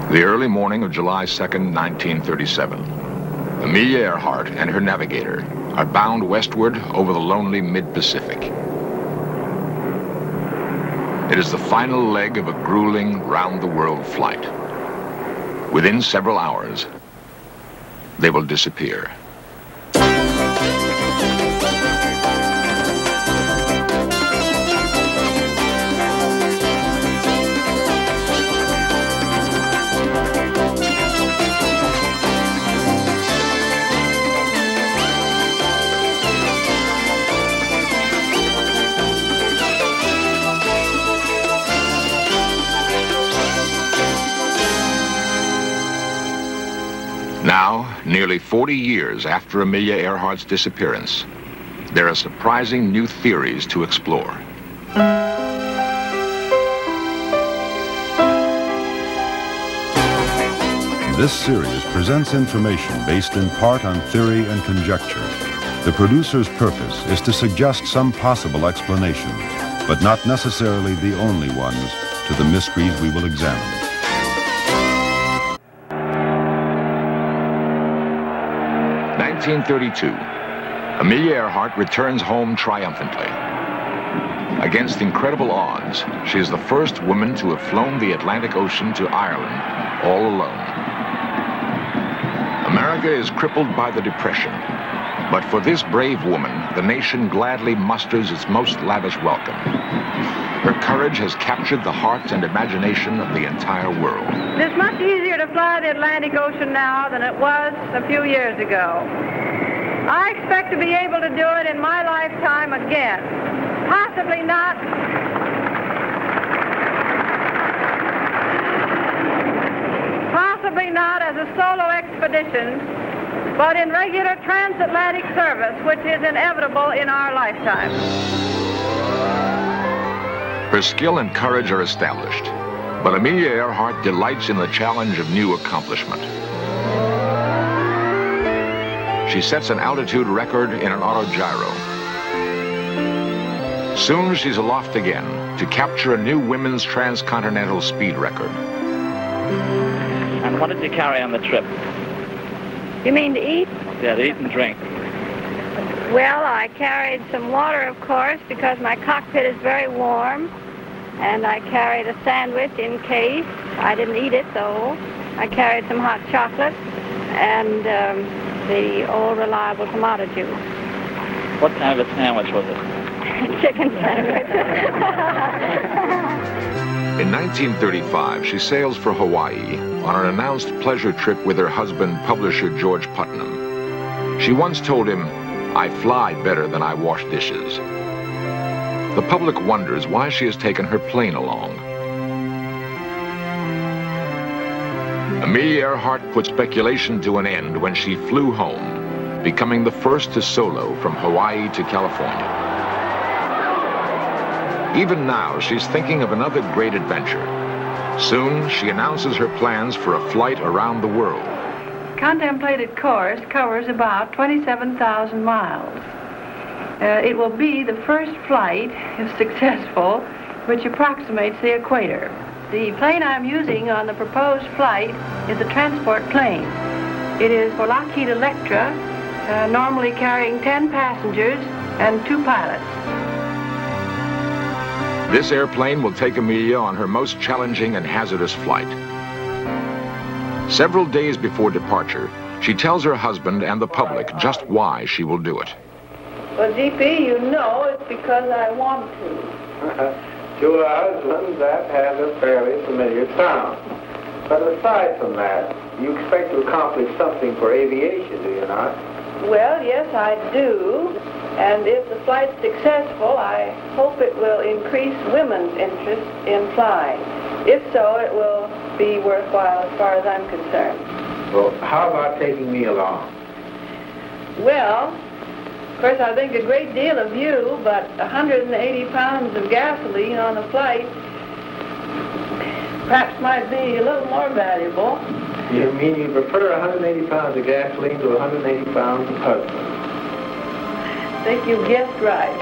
The early morning of July 2nd, 1937. Amelijom Earhart and her navigator are bound westward over the lonely mid-Pacific. It is the final leg of a grueling, round-the-world flight. Within several hours, they will disappear. Now, nearly 40 years after Amelijom Earhart's disappearance, there are surprising new theories to explore. This series presents information based in part on theory and conjecture. The producer's purpose is to suggest some possible explanations, but not necessarily the only ones, to the mysteries we will examine. 1932, Amelijom Earhart returns home triumphantly. Against incredible odds, she is the first woman to have flown the Atlantic Ocean to Ireland all alone. America is crippled by the Depression, but for this brave woman, the nation gladly musters its most lavish welcome. Her courage has captured the heart and imagination of the entire world. It's much easier to fly the Atlantic Ocean now than it was a few years ago. I expect to be able to do it in my lifetime again. Possibly not. Possibly not as a solo expedition, but in regular transatlantic service, which is inevitable in our lifetime. Her skill and courage are established, but Amelijom Earhart delights in the challenge of new accomplishment. She sets an altitude record in an autogyro. Soon she's aloft again to capture a new women's transcontinental speed record. And what did you carry on the trip? You mean to eat? Yeah, to eat and drink. Well, I carried some water, of course, because my cockpit is very warm. And I carried a sandwich in case. I didn't eat it, though. I carried some hot chocolate and the old reliable tomato juice. What kind of a sandwich was it? Chicken sandwich. In 1935, she sails for Hawaii on an announced pleasure trip with her husband, publisher George Putnam. She once told him, "I fly better than I wash dishes." The public wonders why she has taken her plane along. Amelijom Earhart put speculation to an end when she flew home, becoming the first to solo from Hawaii to California. Even now, she's thinking of another great adventure. Soon, she announces her plans for a flight around the world. Contemplated course covers about 27,000 miles. It will be the first flight, if successful, which approximates the equator. The plane I'm using on the proposed flight is a transport plane. It is for Lockheed Electra, normally carrying 10 passengers and 2 pilots. This airplane will take Amelijom on her most challenging and hazardous flight. Several days before departure, she tells her husband and the public just why she will do it. Well, GP, you know it's because I want to. To a husband, that has a fairly familiar sound. But aside from that, you expect to accomplish something for aviation, do you not? Well, yes, I do. And if the flight's successful, I hope it will increase women's interest in flying. If so, it will be worthwhile as far as I'm concerned. Well, how about taking me along? Well, of course, I think a great deal of you, but 180 pounds of gasoline on a flight perhaps might be a little more valuable. You mean you prefer 180 pounds of gasoline to 180 pounds of husband? I think you guessed right.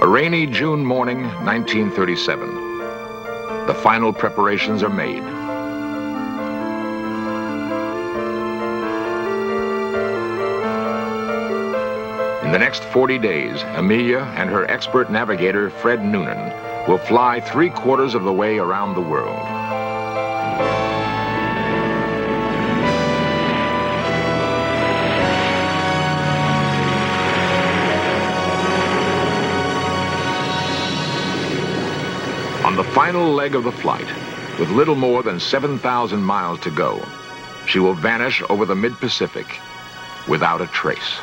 A rainy June morning, 1937. The final preparations are made. In the next 40 days, Amelia and her expert navigator, Fred Noonan, will fly 3/4 of the way around the world. On the final leg of the flight, with little more than 7,000 miles to go, she will vanish over the mid-Pacific without a trace.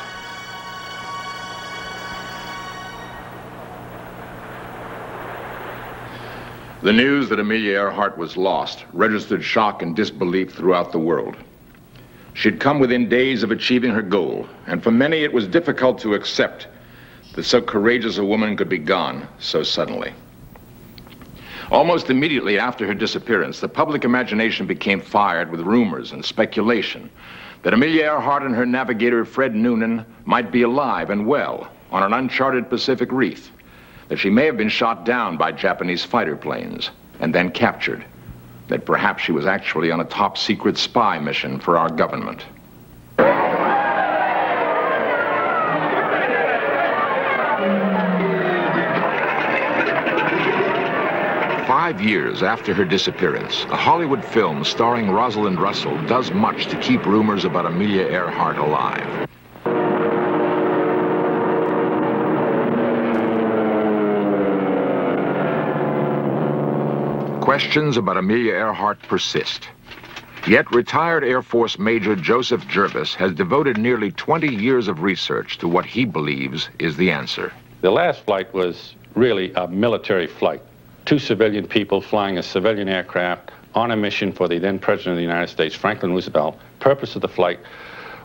The news that Amelijom Earhart was lost registered shock and disbelief throughout the world. She'd come within days of achieving her goal, and for many it was difficult to accept that so courageous a woman could be gone so suddenly. Almost immediately after her disappearance, the public imagination became fired with rumors and speculation that Amelijom Earhart and her navigator, Fred Noonan, might be alive and well on an uncharted Pacific reef, that she may have been shot down by Japanese fighter planes and then captured, that perhaps she was actually on a top-secret spy mission for our government. 5 years after her disappearance, a Hollywood film starring Rosalind Russell does much to keep rumors about Amelijom Earhart alive. Questions about Amelijom Earhart persist. Yet retired Air Force Major Joseph Jervis has devoted nearly 20 years of research to what he believes is the answer. The last flight was really a military flight. 2 civilian people flying a civilian aircraft on a mission for the then President of the United States, Franklin Roosevelt. Purpose of the flight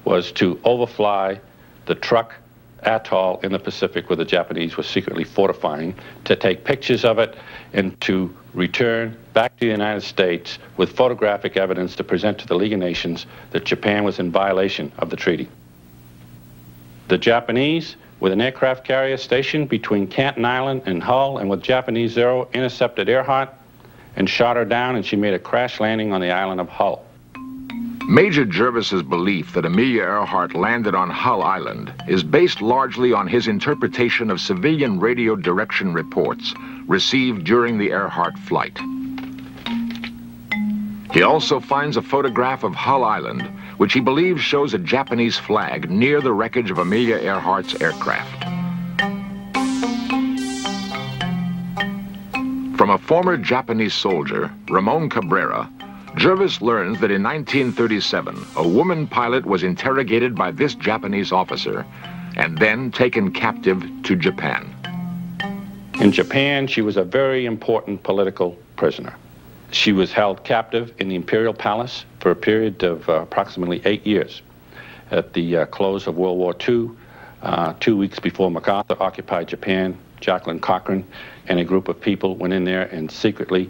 was to overfly the Truk atoll in the Pacific where the Japanese were secretly fortifying, to take pictures of it, and to return back to the United States with photographic evidence to present to the League of Nations that Japan was in violation of the treaty. The Japanese, with an aircraft carrier stationed between Canton Island and Hull, and with Japanese Zero, intercepted Earhart and shot her down, and she made a crash landing on the island of Hull. Major Jervis's belief that Amelijom Earhart landed on Hull Island is based largely on his interpretation of civilian radio direction reports received during the Earhart flight. He also finds a photograph of Hull Island, which he believes shows a Japanese flag near the wreckage of Amelijom Earhart's aircraft. From a former Japanese soldier, Ramon Cabrera, Jervis learns that in 1937, a woman pilot was interrogated by this Japanese officer and then taken captive to Japan. In Japan, she was a very important political prisoner. She was held captive in the Imperial Palace for a period of approximately 8 years. At the close of World War II, 2 weeks before MacArthur occupied Japan, Jacqueline Cochran and a group of people went in there and secretly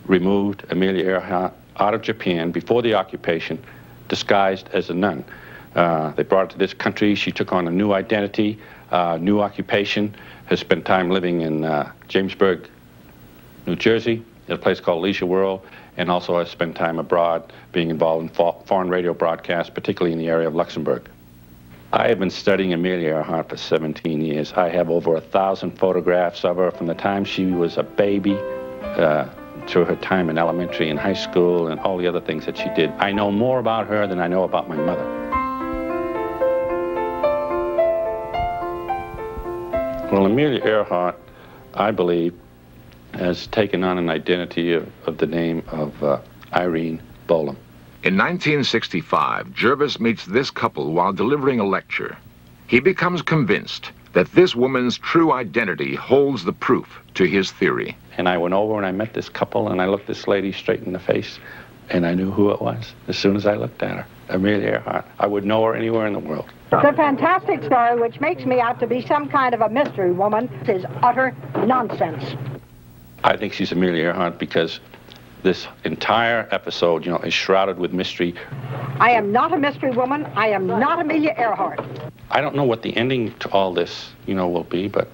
removed Amelijom Earhart out of Japan before the occupation, disguised as a nun. They brought her to this country. She took on a new identity, new occupation, has spent time living in Jamesburg, New Jersey, at a place called Leisure World, and also has spent time abroad being involved in foreign radio broadcasts, particularly in the area of Luxembourg. I have been studying Amelijom Earhart for 17 years. I have over 1,000 photographs of her from the time she was a baby through her time in elementary and high school and all the other things that she did. I know more about her than I know about my mother. Well, Amelijom Earhart, I believe, has taken on an identity of the name of Irene Bolam. In 1965, Jervis meets this couple while delivering a lecture. He becomes convinced that this woman's true identity holds the proof to his theory. And I went over and I met this couple and I looked this lady straight in the face and I knew who it was as soon as I looked at her. Amelijom Earhart. I would know her anywhere in the world. It's a fantastic story which makes me out to be some kind of a mystery woman. It is utter nonsense. I think she's Amelijom Earhart because this entire episode, is shrouded with mystery. I am not a mystery woman. I am not Amelijom Earhart. I don't know what the ending to all this, will be, but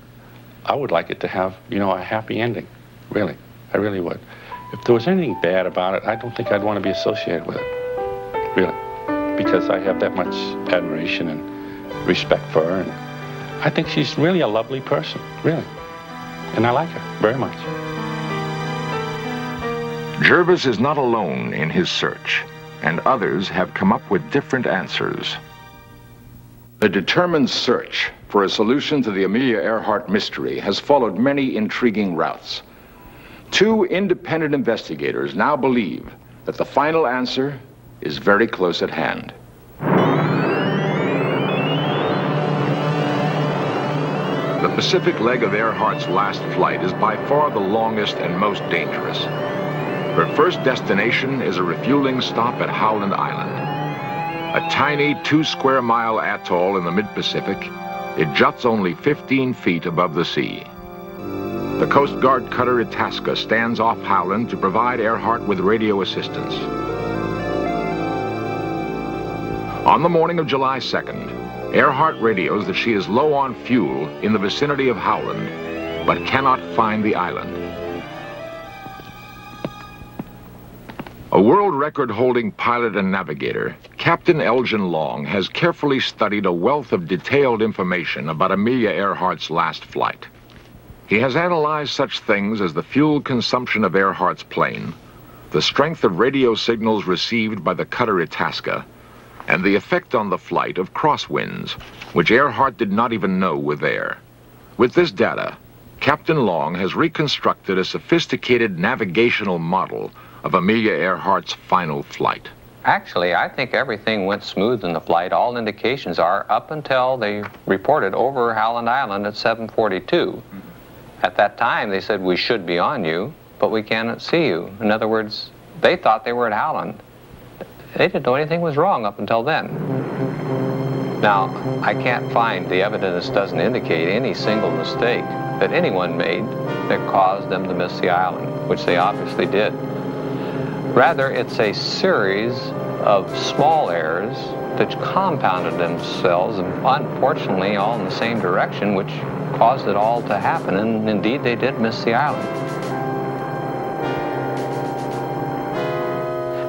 I would like it to have, you know, a happy ending. Really. I really would. If there was anything bad about it, I don't think I'd want to be associated with it. Really. Because I have that much admiration and respect for her. And I think she's really a lovely person. Really. And I like her very much. Jervis is not alone in his search, and others have come up with different answers. The determined search for a solution to the Amelia Earhart mystery has followed many intriguing routes. Two independent investigators now believe that the final answer is very close at hand. The Pacific leg of Earhart's last flight is by far the longest and most dangerous. Her first destination is a refueling stop at Howland Island. A tiny 2-square-mile atoll in the mid-Pacific, it juts only 15 feet above the sea. The Coast Guard cutter Itasca stands off Howland to provide Earhart with radio assistance. On the morning of July 2nd, Earhart radios that she is low on fuel in the vicinity of Howland, but cannot find the island. A world record-holding pilot and navigator, Captain Elgin Long has carefully studied a wealth of detailed information about Amelia Earhart's last flight. He has analyzed such things as the fuel consumption of Earhart's plane, the strength of radio signals received by the cutter Itasca, and the effect on the flight of crosswinds, which Earhart did not even know were there. With this data, Captain Long has reconstructed a sophisticated navigational model of Amelia Earhart's final flight. Actually, I think everything went smooth in the flight. All indications are up until they reported over Howland Island at 7:42. At that time, they said, we should be on you, but we cannot see you. In other words, they thought they were at Howland. They didn't know anything was wrong up until then. Now, I can't find, the evidence doesn't indicate any single mistake that anyone made that caused them to miss the island, which they obviously did. Rather, it's a series of small errors that compounded themselves, and unfortunately all in the same direction, which caused it all to happen, and indeed they did miss the island.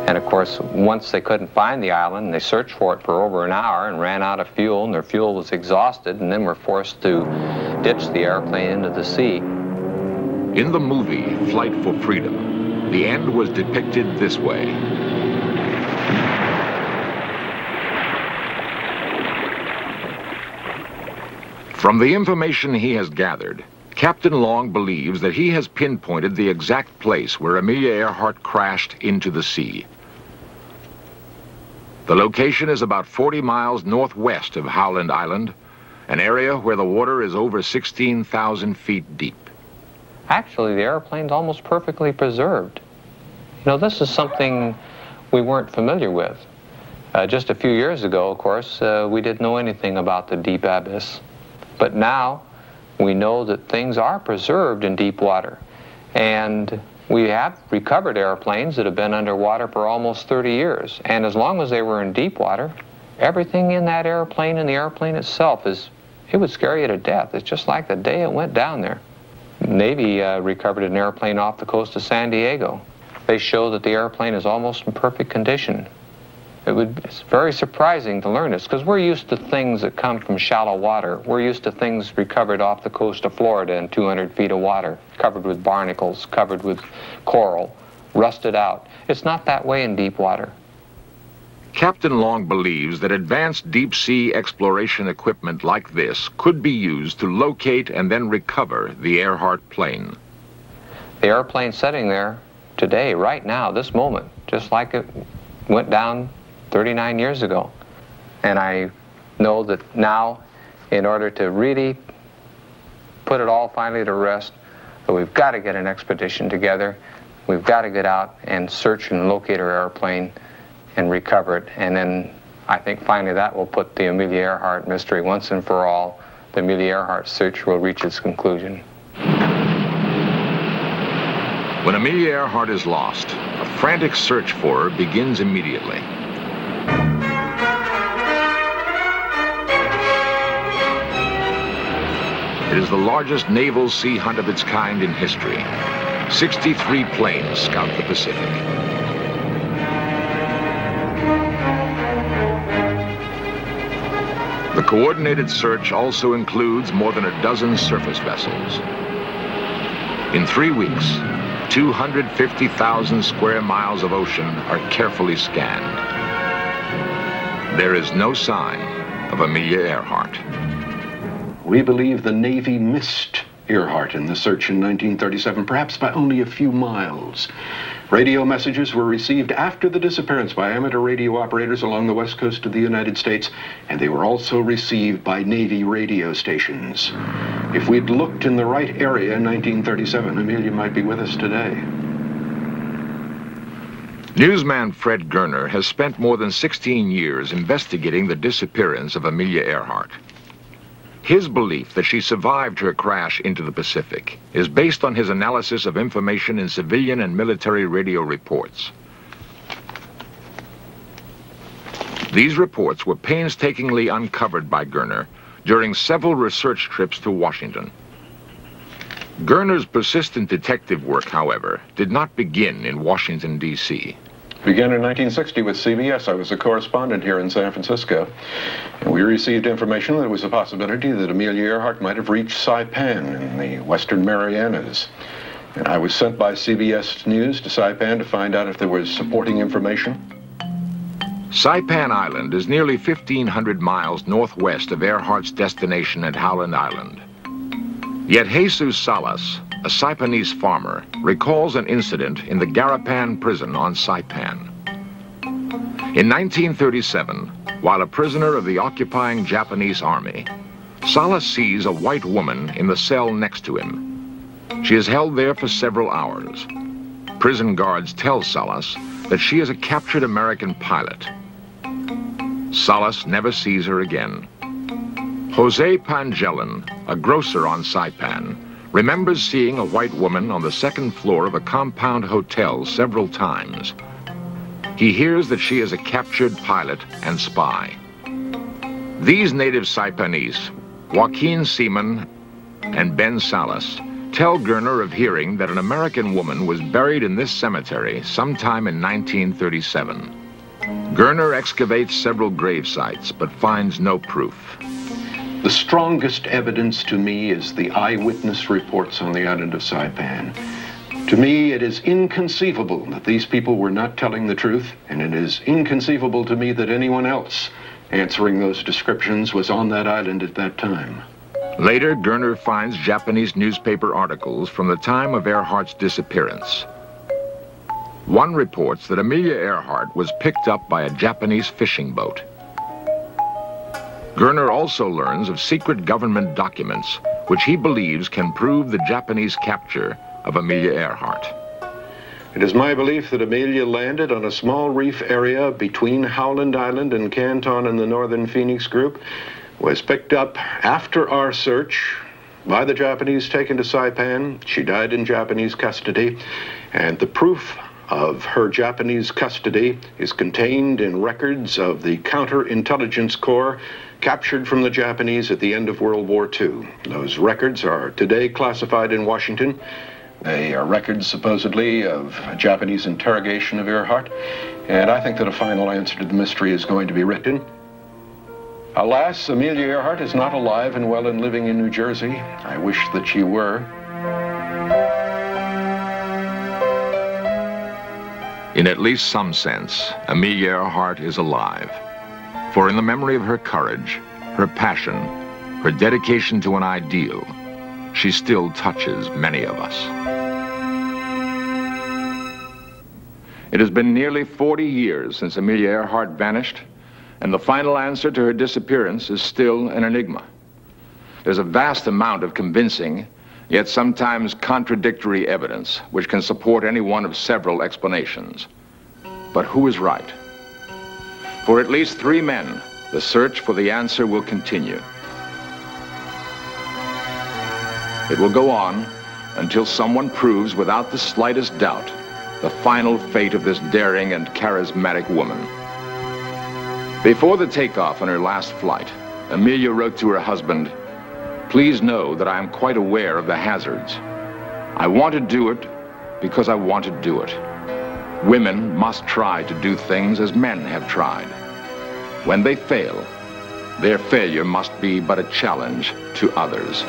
And of course, once they couldn't find the island, they searched for it for over an hour and ran out of fuel, and their fuel was exhausted, and then were forced to ditch the airplane into the sea. In the movie, Flight for Freedom, the end was depicted this way. From the information he has gathered, Captain Long believes that he has pinpointed the exact place where Amelia Earhart crashed into the sea. The location is about 40 miles northwest of Howland Island, an area where the water is over 16,000 feet deep. Actually, the airplane's almost perfectly preserved. You know, this is something we weren't familiar with. Just a few years ago, of course, we didn't know anything about the deep abyss. But now, we know that things are preserved in deep water. And we have recovered airplanes that have been underwater for almost 30 years. And as long as they were in deep water, everything in that airplane and the airplane itself it would scare you to death. It's just like the day it went down there. Navy recovered an airplane off the coast of San Diego. They show that the airplane is almost in perfect condition. It's very surprising to learn this, because we're used to things that come from shallow water. We're used to things recovered off the coast of Florida in 200 feet of water, covered with barnacles, covered with coral, rusted out. It's not that way in deep water. Captain Long believes that advanced deep-sea exploration equipment like this could be used to locate and then recover the Earhart plane. The airplane sitting there today, right now, this moment, just like it went down 39 years ago. And I know that now, in order to really put it all finally to rest, that we've got to get an expedition together. We've got to get out and search and locate our airplane and recover it. And then I think finally that will put the Amelia Earhart mystery once and for all. The Amelia Earhart search will reach its conclusion. When Amelia Earhart is lost, a frantic search for her begins immediately. It is the largest naval sea hunt of its kind in history. 63 planes scout the Pacific. The coordinated search also includes more than a dozen surface vessels. In 3 weeks, 250,000 square miles of ocean are carefully scanned. There is no sign of Amelijom Earhart. We believe the Navy missed Earhart in the search in 1937, perhaps by only a few miles. Radio messages were received after the disappearance by amateur radio operators along the west coast of the United States, and they were also received by Navy radio stations. If we'd looked in the right area in 1937, Amelijom might be with us today. Newsman Fred Gerner has spent more than 16 years investigating the disappearance of Amelijom Earhart. His belief that she survived her crash into the Pacific is based on his analysis of information in civilian and military radio reports. These reports were painstakingly uncovered by Gerner during several research trips to Washington. Gerner's persistent detective work, however, did not begin in Washington, D.C. Began in 1960 with CBS. I was a correspondent here in San Francisco, and we received information that there was a possibility that Amelijom Earhart might have reached Saipan in the Western Marianas. And I was sent by CBS News to Saipan to find out if there was supporting information. Saipan Island is nearly 1,500 miles northwest of Earhart's destination at Howland Island. Yet Jesus Salas, a Saipanese farmer, recalls an incident in the Garapan prison on Saipan. In 1937, while a prisoner of the occupying Japanese army, Salas sees a white woman in the cell next to him. She is held there for several hours. Prison guards tell Salas that she is a captured American pilot. Salas never sees her again. Jose Pangelin, a grocer on Saipan, remembers seeing a white woman on the second floor of a compound hotel several times. He hears that she is a captured pilot and spy. These native Saipanese, Joaquin Seaman and Ben Salas, tell Gerner of hearing that an American woman was buried in this cemetery sometime in 1937. Gerner excavates several grave sites but finds no proof. The strongest evidence to me is the eyewitness reports on the island of Saipan. To me, it is inconceivable that these people were not telling the truth, and it is inconceivable to me that anyone else answering those descriptions was on that island at that time. Later, Gerner finds Japanese newspaper articles from the time of Earhart's disappearance. One reports that Amelijom Earhart was picked up by a Japanese fishing boat. Gerner also learns of secret government documents which he believes can prove the Japanese capture of Amelijom Earhart. It is my belief that Amelijom landed on a small reef area between Howland Island and Canton in the Northern Phoenix Group, was picked up after our search by the Japanese, taken to Saipan. She died in Japanese custody, and the proof of her Japanese custody is contained in records of the Counterintelligence Corps captured from the Japanese at the end of World War II. Those records are today classified in Washington. They are records, supposedly, of a Japanese interrogation of Earhart, and I think that a final answer to the mystery is going to be written. Alas, Amelijom Earhart is not alive and well and living in New Jersey. I wish that she were. In at least some sense, Amelijom Earhart is alive. For in the memory of her courage, her passion, her dedication to an ideal, she still touches many of us. It has been nearly 40 years since Amelijom Earhart vanished, and the final answer to her disappearance is still an enigma. There's a vast amount of convincing, yet sometimes contradictory evidence which can support any one of several explanations. But who is right? For at least 3 men, the search for the answer will continue. It will go on until someone proves without the slightest doubt the final fate of this daring and charismatic woman. Before the takeoff on her last flight, Amelia wrote to her husband, Please know that I am quite aware of the hazards. I want to do it because I want to do it. Women must try to do things as men have tried. When they fail, their failure must be but a challenge to others.